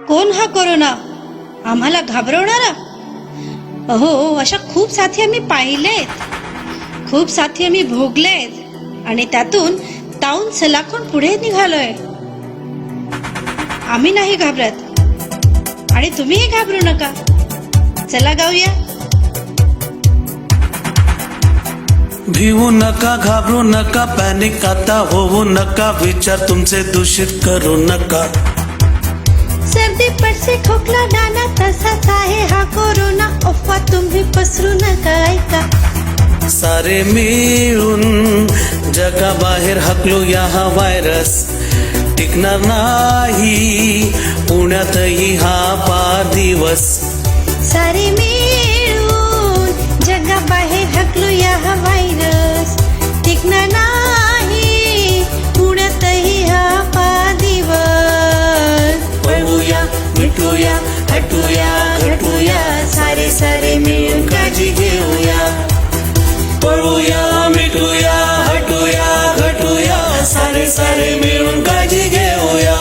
कोण हा कोरोना आम्हाला घाबरवणारा? अहो, अशा खूप साथी आम्ही पाहिलेत, खूप साथी आम्ही भोगलेत आणि त्यातून ताऊन सलाखून पुढे निघालोय. आम्ही नाही घाबरत आणि तुम्हीही घाबरू नका. चला गाऊया. भिवू नका, घाबरू नका, पॅनिक आता होऊ नका, विचार तुमचे दूषित करू नका. सर्दी पडसे खोकला नाना तसाच आहे हा कोरोना, अफवा तुम्ही पसरू नका. ऐका सारे मिळून जगाबाहेर हाकलूया हा व्हायरस, टिकणार नाही पुण्यातही हा पार दिवस. सारे मिळून जगाबाहेर हाकलूया हा व्हायरस, टिकणार नाही पुण्यातही हा पार दिवस. पळूया, मिटूया, हटूया, घटूया, सारे सारे मिळून काळजी घेऊया. पळूया, मिटूया, हटूया, घटूया, सारे सारे मिळून काळजी घेऊया.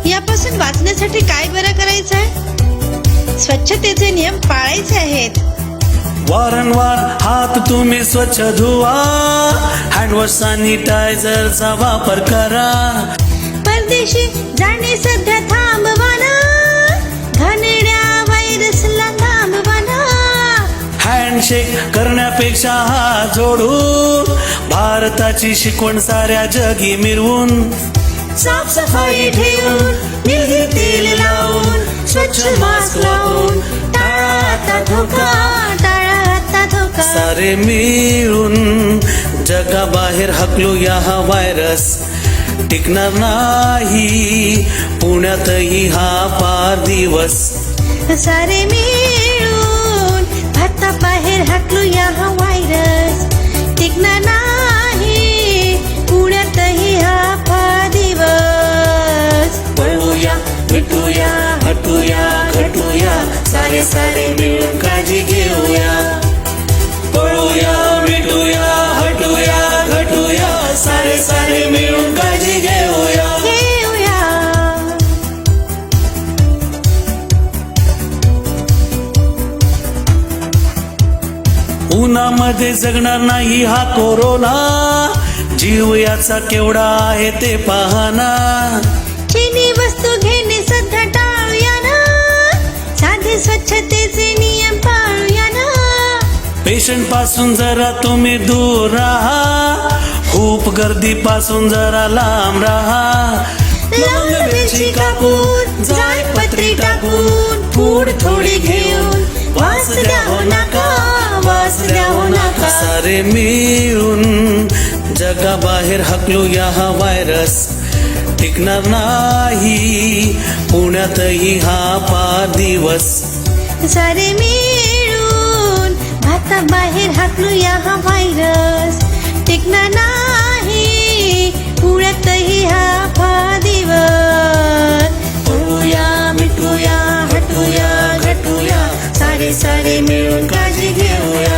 यापासून वाचण्यासाठी काय बरं करायचंय? स्वच्छतेचे नियम पाळायचे आहेत. वारंवार हात तुम्ही स्वच्छ धुवा, हँडवॉश सॅनिटायझरचा वापर करा. परदेशी जाणे सध्या थांबवाना, घाणेरड्या व्हायरसला थांबवाना. हँडशेक करण्यापेक्षा हात जोडून भारताची शिकवण साऱ्या जगी मिरवून. साफसफाई ठेवून, निलगी तेल लावून, स्वच्छ मास्क लावून, टाळा आता धोका, टाळा आता धोका. सारे मिळून जगाबाहेर हाकलूया हा व्हायरस, टिकणार नाही पुण्यातही हा पार दिवस. सारे मिळून भारताबाहेर हाकलूया हा व्हायरस, टिकणार नाही पुण्यातही हा पार दिवस. पळूया, मिटूया, हटूया, घटूया, सारे सारे मिळून काळजी घेऊया. पळूया, मिटूया, हटूया, घटूया, सारे सारे मिळून काळजी घेऊया. उन्हामध्ये जगणार नाही हा कोरोना, जीव याचा केवढा आहे ते पाहना. चिनी वस्तू घेणे सध्या टाळूया ना, साधे स्वच्छतेचे नियम पाळूया ना. पेशंट पासून जरा तुम्ही दूर राहा, खूप गर्दी पासून जरा लांब राहा. लवंग मिरची कापून, जायपत्री टाकून, पूड थोडी घेऊन, वास द्यावं नका, वास द्यावं नका. सारे मिळून जगाबाहेर हाकलूया हा व्हायरस, टिकणार नाही पुण्यातही हा पार दिवस. सारे मिळून भारताबाहेर हाकलूया हा व्हायरस, टिकणार नाही पुण्यातही हा पार दिवस. पळूया, मिटूया, हटूया, घटूया, सारे सारे मिळून काळजी घेऊया.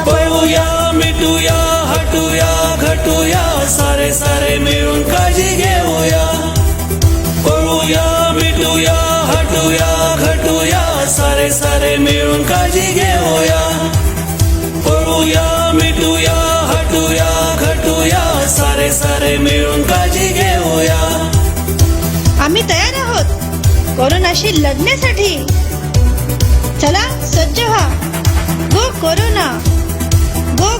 पळूया, मिटूया, हटूया, घटूया, सारे सारे मिळून काळजी घेऊया. पळूया, मिटूया, हटूया, घटूया, सारे सारे मिळून काळजी घेऊया. पळूया, मिटूया, हटूया, घटूया, सारे सारे मिळून काळजी घेऊया. आम्ही तयार आहोत कोरोनाशी लढण्यासाठी. चला सज्ज व्हा. गो कोरोना, गो